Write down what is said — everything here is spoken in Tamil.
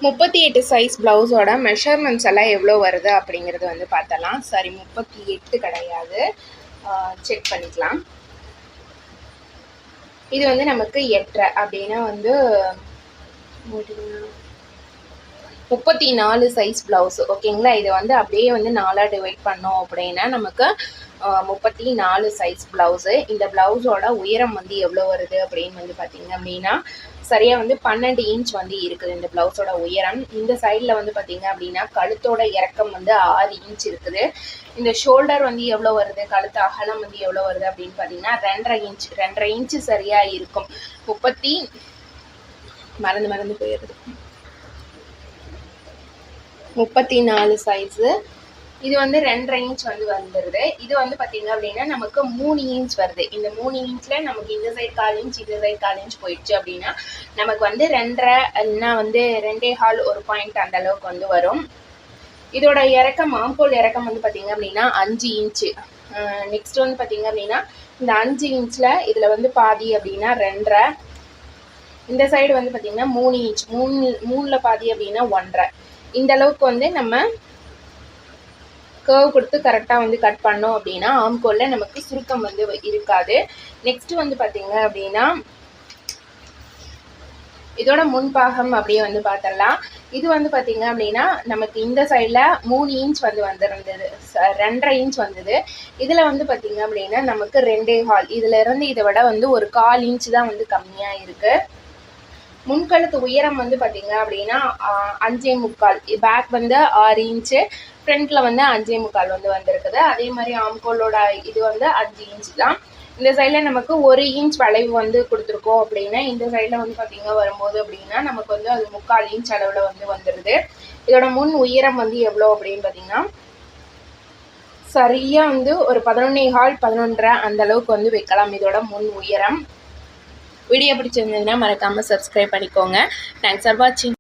38 சைஸ் ப்ளவுஸோட மெஷர்மெண்ட்ஸ் எல்லாம் எவ்வளோ வருது அப்படிங்கிறது வந்து பார்த்தலாம். சாரி, 38 கிடையாது, செக் பண்ணிக்கலாம். இது வந்து நமக்கு 8.5 அப்படின்னா வந்து 34 சைஸ் ப்ளவுஸ். ஓகேங்களா. இதை வந்து அப்படியே வந்து 4ஆக டிவைட் பண்ணோம் அப்படின்னா நமக்கு 34 சைஸ் ப்ளவுஸு. இந்த ப்ளவுஸோட உயரம் வந்து எவ்வளோ வருது அப்படின்னு வந்து பார்த்தீங்க அப்படின்னா சரியாக வந்து 12 இன்ச் வந்து இருக்குது இந்த ப்ளவுஸோட உயரம். இந்த சைடில் வந்து பார்த்தீங்க அப்படின்னா கழுத்தோட இறக்கம் வந்து 6 இன்ச் இருக்குது. இந்த ஷோல்டர் வந்து எவ்வளோ வருது, கழுத்து அகலம் வந்து எவ்வளோ வருது அப்படின்னு பார்த்தீங்கன்னா 2.5 இன்ச்சு சரியாக இருக்கும். மறந்து போயிடுது. 34 சைஸு. இது வந்து 2.5 இன்ச் வந்து வந்துடுது. இது வந்து பார்த்தீங்க அப்படின்னா நமக்கு 3 இன்ச் வருது. இந்த 3 இன்ச்சில் நமக்கு இந்த சைட் 1/4 இன்ச், இந்த சைட் 1/4 இன்ச் போயிடுச்சு அப்படின்னா நமக்கு வந்து 2.5 இல்லைன்னா வந்து 2.25 ஒரு பாயிண்ட் அந்த அளவுக்கு வந்து வரும். இதோட இறக்கம், ஆம்கோல் இறக்கம் வந்து பார்த்தீங்க அப்படின்னா 5 இன்ச்சு. நெக்ஸ்ட் வந்து பார்த்தீங்க அப்படின்னா இந்த 5 இன்ச்சில் இதில் வந்து பாதி அப்படின்னா 2.5. இந்த சைடு வந்து பார்த்தீங்கன்னா 3 இன்ச், மூணில் பாதி அப்படின்னா 1.5. இந்த அளவுக்கு வந்து நம்ம கர்வ் கொடுத்து கரெக்டாக வந்து கட் பண்ணோம் அப்படின்னா ஆம்கோலில் நமக்கு சுருக்கம் வந்து இருக்காது. நெக்ஸ்ட் வந்து பார்த்தீங்க அப்படின்னா இதோட முன்பாகம் அப்படியே வந்து பார்த்துடலாம். இது வந்து பார்த்தீங்க அப்படின்னா நமக்கு இந்த சைடில் 3 இன்ச் வந்து வந்துருந்தது, 2.5 இன்ச் வந்தது. இதில் வந்து பார்த்தீங்க அப்படின்னா நமக்கு 2.25. இதில் இருந்து இதை விட வந்து ஒரு 1/4 இன்ச் தான் வந்து கம்மியாக இருக்குது. முன்கழுத்து உயரம் வந்து பார்த்தீங்க அப்படின்னா 5.25. பேக் வந்து 6 இன்ச்சு, ஃப்ரண்ட்டில் வந்து 5.25 வந்து வந்திருக்குது. அதே மாதிரி ஆம்கோலோட இது வந்து 5 இன்ச் தான். இந்த சைடில் நமக்கு 1 இன்ச் வளைவு வந்து கொடுத்துருக்கோம் அப்படின்னா இந்த சைடில் வந்து பார்த்தீங்க வரும்போது அப்படின்னா நமக்கு வந்து அது 3/4 இன்ச் அளவில் வந்து வந்துடுது. இதோட முன் உயரம் வந்து எவ்வளோ அப்படின்னு பார்த்தீங்கன்னா சரியாக வந்து ஒரு 11.25 11.5 அந்த அளவுக்கு வந்து வைக்கலாம் இதோட முன் உயரம். வீடியோ பிடிச்சிருந்ததுன்னா மறக்காமல் சப்ஸ்கிரைப் பண்ணிக்கோங்க. தேங்க்ஸ் ஃபார் வாட்சிங்.